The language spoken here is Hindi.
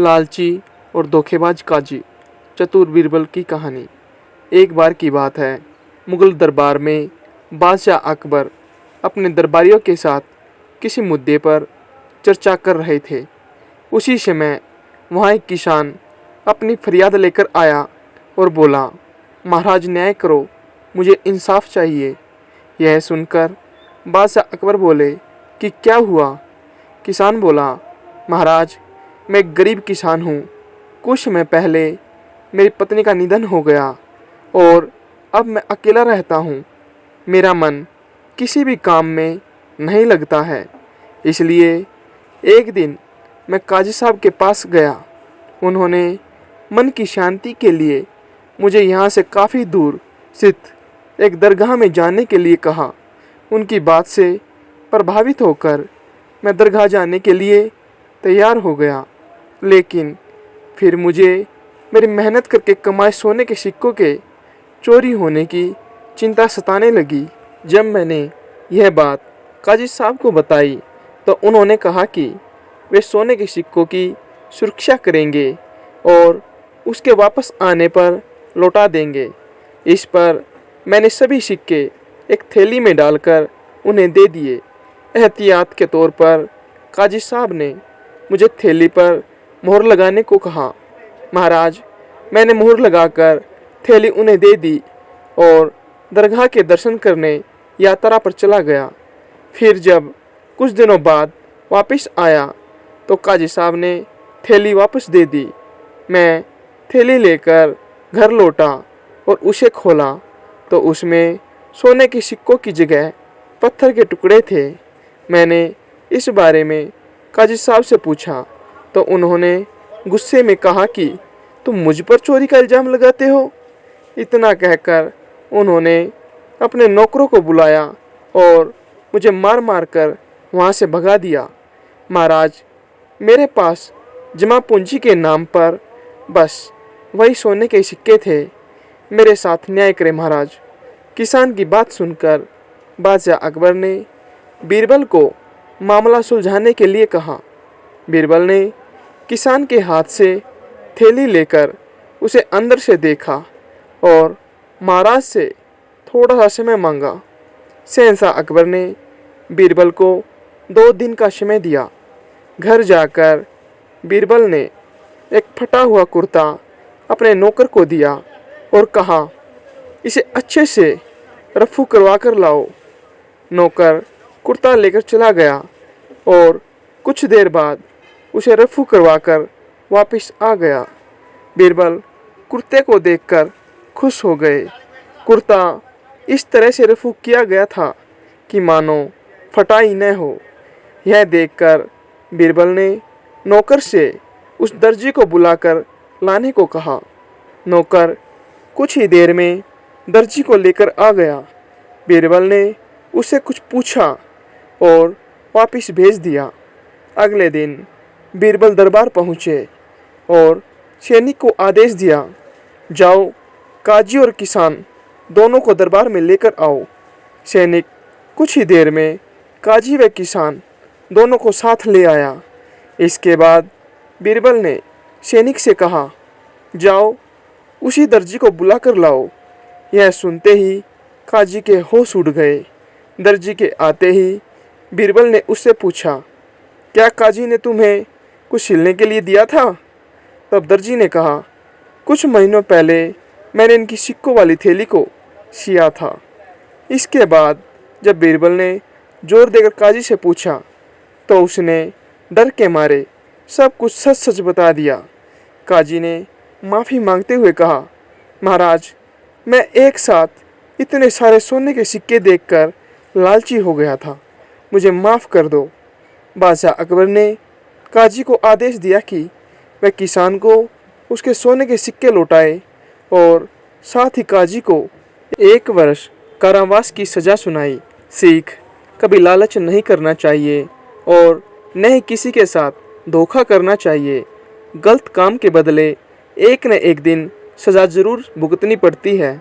लालची और धोखेबाज काजी चतुर बीरबल की कहानी। एक बार की बात है, मुगल दरबार में बादशाह अकबर अपने दरबारियों के साथ किसी मुद्दे पर चर्चा कर रहे थे। उसी समय वहाँ एक किसान अपनी फरियाद लेकर आया और बोला, महाराज न्याय करो, मुझे इंसाफ चाहिए। यह सुनकर बादशाह अकबर बोले कि क्या हुआ? किसान बोला, महाराज मैं एक गरीब किसान हूँ। कुछ समय पहले मेरी पत्नी का निधन हो गया और अब मैं अकेला रहता हूँ। मेरा मन किसी भी काम में नहीं लगता है। इसलिए एक दिन मैं काजी साहब के पास गया। उन्होंने मन की शांति के लिए मुझे यहाँ से काफ़ी दूर स्थित एक दरगाह में जाने के लिए कहा। उनकी बात से प्रभावित होकर मैं दरगाह जाने के लिए तैयार हो गया, लेकिन फिर मुझे मेरी मेहनत करके कमाए सोने के सिक्कों के चोरी होने की चिंता सताने लगी। जब मैंने यह बात काजी साहब को बताई तो उन्होंने कहा कि वे सोने के सिक्कों की सुरक्षा करेंगे और उसके वापस आने पर लौटा देंगे। इस पर मैंने सभी सिक्के एक थैली में डालकर उन्हें दे दिए। एहतियात के तौर पर काजी साहब ने मुझे थैली पर मोहर लगाने को कहा। महाराज मैंने मोहर लगाकर थैली उन्हें दे दी और दरगाह के दर्शन करने यात्रा पर चला गया। फिर जब कुछ दिनों बाद वापस आया तो काजी साहब ने थैली वापस दे दी। मैं थैली लेकर घर लौटा और उसे खोला तो उसमें सोने के सिक्कों की जगह पत्थर के टुकड़े थे। मैंने इस बारे में काजी साहब से पूछा तो उन्होंने गुस्से में कहा कि तुम मुझ पर चोरी का इल्ज़ाम लगाते हो। इतना कहकर उन्होंने अपने नौकरों को बुलाया और मुझे मार मार कर वहाँ से भगा दिया। महाराज मेरे पास जमा पूंजी के नाम पर बस वही सोने के सिक्के थे। मेरे साथ न्याय करें महाराज। किसान की बात सुनकर बादशाह अकबर ने बीरबल को मामला सुलझाने के लिए कहा। बीरबल ने किसान के हाथ से थैली लेकर उसे अंदर से देखा और महाराज से थोड़ा सा समय मांगा। शहंशाह अकबर ने बीरबल को 2 दिन का समय दिया। घर जाकर बीरबल ने एक फटा हुआ कुर्ता अपने नौकर को दिया और कहा, इसे अच्छे से रफू करवा कर लाओ। नौकर कुर्ता लेकर चला गया और कुछ देर बाद उसे रफू करवाकर वापस आ गया। बीरबल कुर्ते को देखकर खुश हो गए। कुर्ता इस तरह से रफू किया गया था कि मानो फटा ही न हो। यह देखकर बीरबल ने नौकर से उस दर्जी को बुलाकर लाने को कहा। नौकर कुछ ही देर में दर्जी को लेकर आ गया। बीरबल ने उससे कुछ पूछा और वापस भेज दिया। अगले दिन बीरबल दरबार पहुँचे और सैनिक को आदेश दिया, जाओ काजी और किसान दोनों को दरबार में लेकर आओ। सैनिक कुछ ही देर में काजी व किसान दोनों को साथ ले आया। इसके बाद बीरबल ने सैनिक से कहा, जाओ उसी दर्जी को बुला कर लाओ। यह सुनते ही काजी के होश उड़ गए। दर्जी के आते ही बीरबल ने उससे पूछा, क्या काजी ने तुम्हें कुछ सिलने के लिए दिया था? तब दर्जी ने कहा, कुछ महीनों पहले मैंने इनकी सिक्कों वाली थैली को सिया था। इसके बाद जब बीरबल ने जोर देकर काजी से पूछा तो उसने डर के मारे सब कुछ सच सच बता दिया। काजी ने माफ़ी मांगते हुए कहा, महाराज मैं एक साथ इतने सारे सोने के सिक्के देखकर लालची हो गया था, मुझे माफ़ कर दो। बादशाह अकबर ने काजी को आदेश दिया कि वह किसान को उसके सोने के सिक्के लौटाए और साथ ही काजी को 1 वर्ष कारावास की सज़ा सुनाई। सीख, कभी लालच नहीं करना चाहिए और न ही किसी के साथ धोखा करना चाहिए। गलत काम के बदले एक न एक दिन सज़ा ज़रूर भुगतनी पड़ती है।